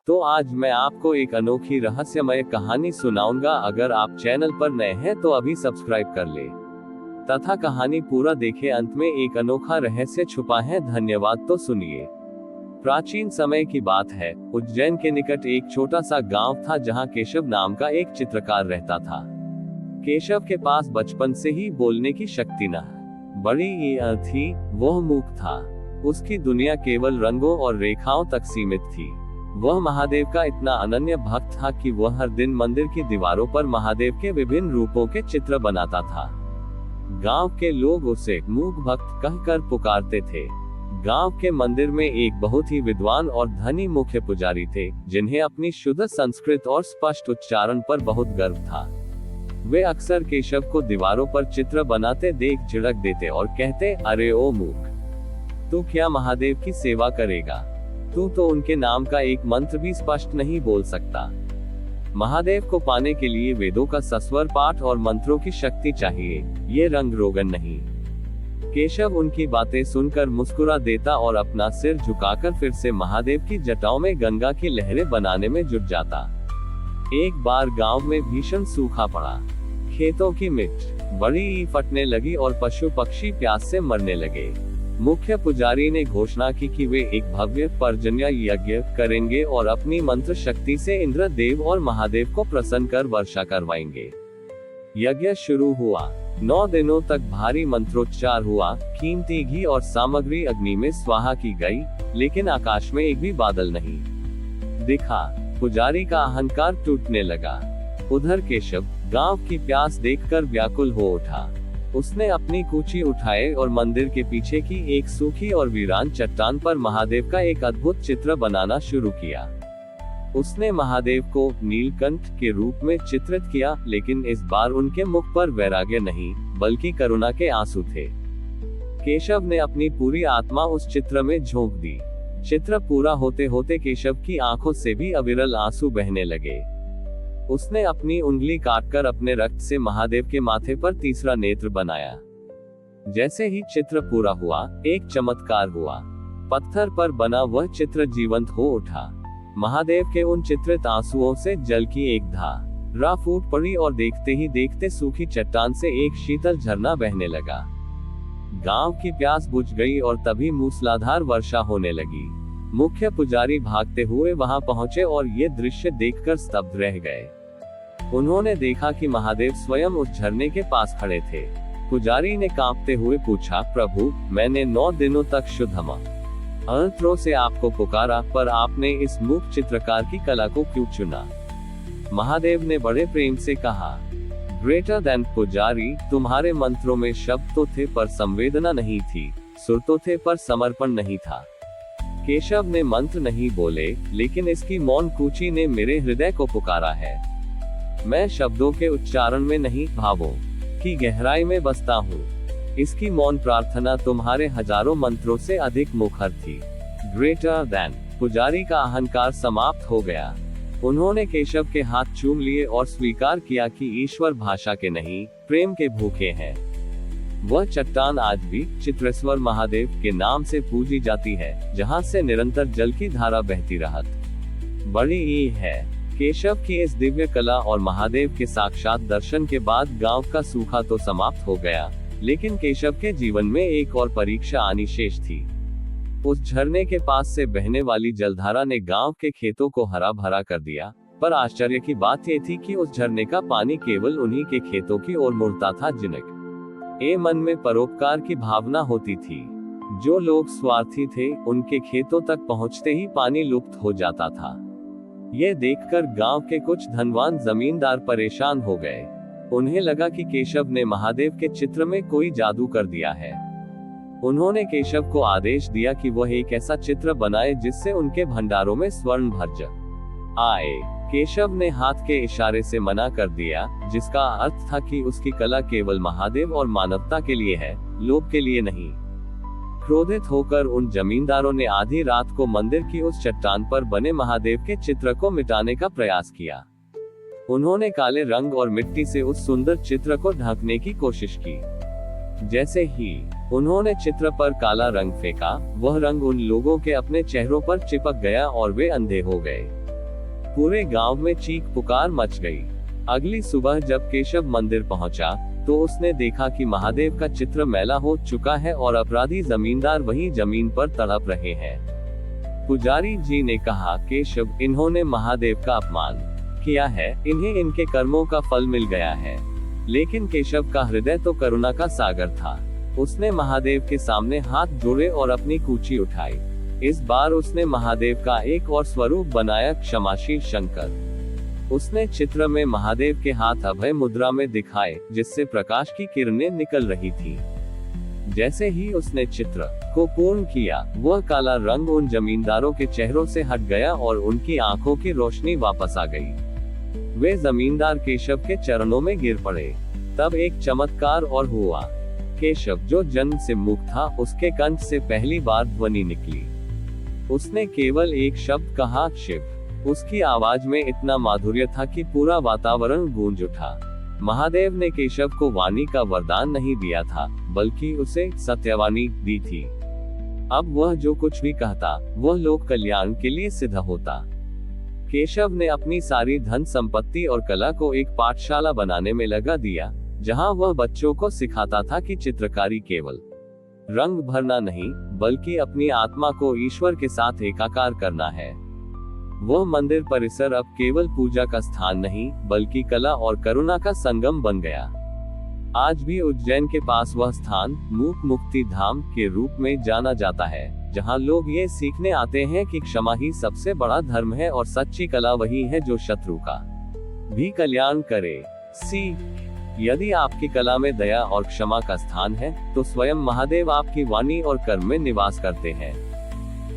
तो आज मैं आपको एक अनोखी रहस्यमय कहानी सुनाऊंगा। अगर आप चैनल पर नए हैं तो अभी सब्सक्राइब कर ले तथा कहानी पूरा देखें। अंत में एक अनोखा रहस्य छुपा है। धन्यवाद। तो सुनिए। प्राचीन समय की बात है। उज्जैन के निकट एक छोटा सा गांव था जहां केशव नाम का एक चित्रकार रहता था। केशव के पास बचपन से ही बोलने की शक्ति न बड़ी थी। वह मूक था। उसकी दुनिया केवल रंगों और रेखाओं तक सीमित थी। वह महादेव का इतना अनन्य भक्त था कि वह हर दिन मंदिर की दीवारों पर महादेव के विभिन्न रूपों के चित्र बनाता था। गांव के लोग उसे मूक भक्त कहकर पुकारते थे। गांव के मंदिर में एक बहुत ही विद्वान और धनी मुख्य पुजारी थे, जिन्हें अपनी शुद्ध संस्कृत और स्पष्ट उच्चारण पर बहुत गर्व था। वे अक्सर केशव को दीवारों पर चित्र बनाते देख झिड़क देते और कहते, अरे ओ मूक, तू क्या महादेव की सेवा करेगा? तू तो उनके नाम का एक मंत्र भी स्पष्ट नहीं बोल सकता। महादेव को पाने के लिए वेदों का सस्वर पाठ और मंत्रों की शक्ति चाहिए, ये रंग रोगन नहीं। केशव उनकी बातें सुनकर मुस्कुरा देता और अपना सिर झुकाकर फिर से महादेव की जटाओं में गंगा की लहरें बनाने में जुट जाता। एक बार गांव में भीषण सूखा पड़ा। खेतों की मिट्टी बड़ी फटने लगी और पशु पक्षी प्यास से मरने लगे। मुख्य पुजारी ने घोषणा की कि वे एक भव्य पर्जन्य यज्ञ करेंगे और अपनी मंत्र शक्ति से इंद्र देव और महादेव को प्रसन्न कर वर्षा करवाएंगे। यज्ञ शुरू हुआ। 9 दिनों तक भारी मंत्रोच्चार हुआ। कीमती घी और सामग्री अग्नि में स्वाहा की गई, लेकिन आकाश में एक भी बादल नहीं दिखा। पुजारी का अहंकार टूटने लगा। उधर केशव गांव की प्यास देखकर व्याकुल हो उठा। उसने अपनी कूची उठाए और मंदिर के पीछे की एक सूखी और वीरान चट्टान पर महादेव का एक अद्भुत चित्र बनाना शुरू किया। उसने महादेव को नीलकंठ के रूप में चित्रित किया, लेकिन इस बार उनके मुख पर वैराग्य नहीं, बल्कि करुणा के आंसू थे। केशव ने अपनी पूरी आत्मा उस चित्र में झोंक दी। चित्र पूरा होते होते केशव की आंखों से भी अविरल आंसू बहने लगे। उसने अपनी उंगली काटकर अपने रक्त से महादेव के माथे पर तीसरा नेत्र बनाया। जैसे ही चित्र पूरा हुआ, एक चमत्कार हुआ। पत्थर पर बना वह चित्र जीवंत हो उठा। महादेव के उन चित्रित आंसुओं से जल की एक धारा फूट पड़ी और देखते ही देखते सूखी चट्टान से एक शीतल झरना बहने लगा। गांव की प्यास बुझ गई और तभी मूसलाधार वर्षा होने लगी। मुख्य पुजारी भागते हुए वहां पहुंचे और ये दृश्य देखकर स्तब्ध रह गए। उन्होंने देखा कि महादेव स्वयं उस झरने के पास खड़े थे। पुजारी ने कांपते हुए पूछा, प्रभु, मैंने 9 दिनों तक शुद्ध मंत्रों से आपको पुकारा, पर आपने इस मूक चित्रकार की कला को क्यों चुना? महादेव ने बड़े प्रेम से कहा, ग्रेटर देन पुजारी, तुम्हारे मंत्रों में शब्द तो थे पर संवेदना नहीं थी, सुर तो थे पर समर्पण नहीं था। केशव ने मंत्र नहीं बोले, लेकिन इसकी मौन कूची ने मेरे हृदय को पुकारा है। मैं शब्दों के उच्चारण में नहीं, भावों की गहराई में बसता हूँ। इसकी मौन प्रार्थना तुम्हारे हजारों मंत्रों से अधिक मुखर थी। ग्रेटर देन पुजारी का अहंकार समाप्त हो गया। उन्होंने केशव के हाथ चूम लिए और स्वीकार किया कि ईश्वर भाषा के नहीं, प्रेम के भूखे हैं। वह चट्टान आज भी चित्रेश्वर महादेव के नाम से पूजी जाती है, जहां से निरंतर जल की धारा बहती रहती बड़ी है। केशव की इस दिव्य कला और महादेव के साक्षात दर्शन के बाद गांव का सूखा तो समाप्त हो गया, लेकिन केशव के जीवन में एक और परीक्षा आनी शेष थी। उस झरने के पास से बहने वाली जलधारा ने गांव के खेतों को हरा भरा कर दिया, पर आश्चर्य की बात यह थी कि उस झरने का पानी केवल उन्हीं के खेतों की ओर मुड़ता था जिनके मन में परोपकार की भावना होती थी। जो लोग स्वार्थी थे, उनके खेतों तक पहुंचते ही पानी लुप्त हो जाता था। ये देखकर गांव के कुछ धनवान जमींदार परेशान हो गए। उन्हें लगा कि केशव ने महादेव के चित्र में कोई जादू कर दिया है। उन्होंने केशव को आदेश दिया कि वह एक ऐसा चित्र बनाए जिससे उनके भंडारों में स्वर्ण भर आए। केशव ने हाथ के इशारे से मना कर दिया, जिसका अर्थ था कि उसकी कला केवल महादेव और मानवता के लिए है, लोभ के लिए नहीं। क्रोधित होकर उन जमींदारों ने आधी रात को मंदिर की उस चट्टान पर बने महादेव के चित्र को मिटाने का प्रयास किया। उन्होंने काले रंग और मिट्टी से उस सुंदर चित्र को ढकने की कोशिश की। जैसे ही उन्होंने चित्र पर काला रंग फेंका, वह रंग उन लोगों के अपने चेहरों पर चिपक गया और वे अंधे हो गए। पूरे गांव में चीख पुकार मच गई। अगली सुबह जब केशव मंदिर पहुंचा, तो उसने देखा कि महादेव का चित्र मैला हो चुका है और अपराधी जमींदार वही जमीन पर तड़प रहे हैं। पुजारी जी ने कहा, केशव, इन्होंने महादेव का अपमान किया है, इन्हें इनके कर्मों का फल मिल गया है। लेकिन केशव का हृदय तो करुणा का सागर था। उसने महादेव के सामने हाथ जोड़े और अपनी कूची उठाई। इस बार उसने महादेव का एक और स्वरूप बनाया, क्षमाशील शंकर। उसने चित्र में महादेव के हाथ अभय मुद्रा में दिखाए, जिससे प्रकाश की किरणें निकल रही थी। जैसे ही उसने चित्र को पूर्ण किया, वह काला रंग उन जमींदारों के चेहरों से हट गया और उनकी आंखों की रोशनी वापस आ गई। वे जमींदार केशव के चरणों में गिर पड़े। तब एक चमत्कार और हुआ। केशव, जो जन्म से मूक था, उसके कंठ से पहली बार ध्वनि निकली। उसने केवल एक शब्द कहा, शिव। उसकी आवाज में इतना माधुर्य था कि पूरा वातावरण गूंज उठा। महादेव ने केशव को वाणी का वरदान नहीं दिया था, बल्कि उसे सत्यवाणी दी थी। अब वह जो कुछ भी कहता, वह लोक कल्याण के लिए सिद्ध होता। केशव ने अपनी सारी धन संपत्ति और कला को एक पाठशाला बनाने में लगा दिया, जहां वह बच्चों को सिखाता था कि चित्रकारी केवल रंग भरना नहीं, बल्कि अपनी आत्मा को ईश्वर के साथ एकाकार करना है। वह मंदिर परिसर अब केवल पूजा का स्थान नहीं, बल्कि कला और करुणा का संगम बन गया। आज भी उज्जैन के पास वह स्थान मूक मुक्ति धाम के रूप में जाना जाता है, जहां लोग ये सीखने आते हैं कि क्षमा ही सबसे बड़ा धर्म है और सच्ची कला वही है जो शत्रु का भी कल्याण करे। यदि आपकी कला में दया और क्षमा का स्थान है, तो स्वयं महादेव आपकी वाणी और कर्म में निवास करते हैं।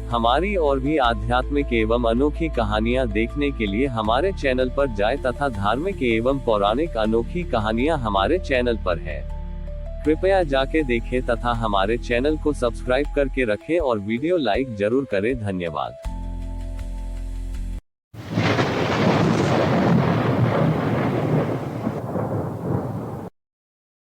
हमारी और भी आध्यात्मिक एवं अनोखी कहानियां देखने के लिए हमारे चैनल पर जाएं तथा धार्मिक एवं पौराणिक अनोखी कहानियां हमारे चैनल पर है। कृपया जाके देखें तथा हमारे चैनल को सब्सक्राइब करके रखें और वीडियो लाइक जरूर करें। धन्यवाद।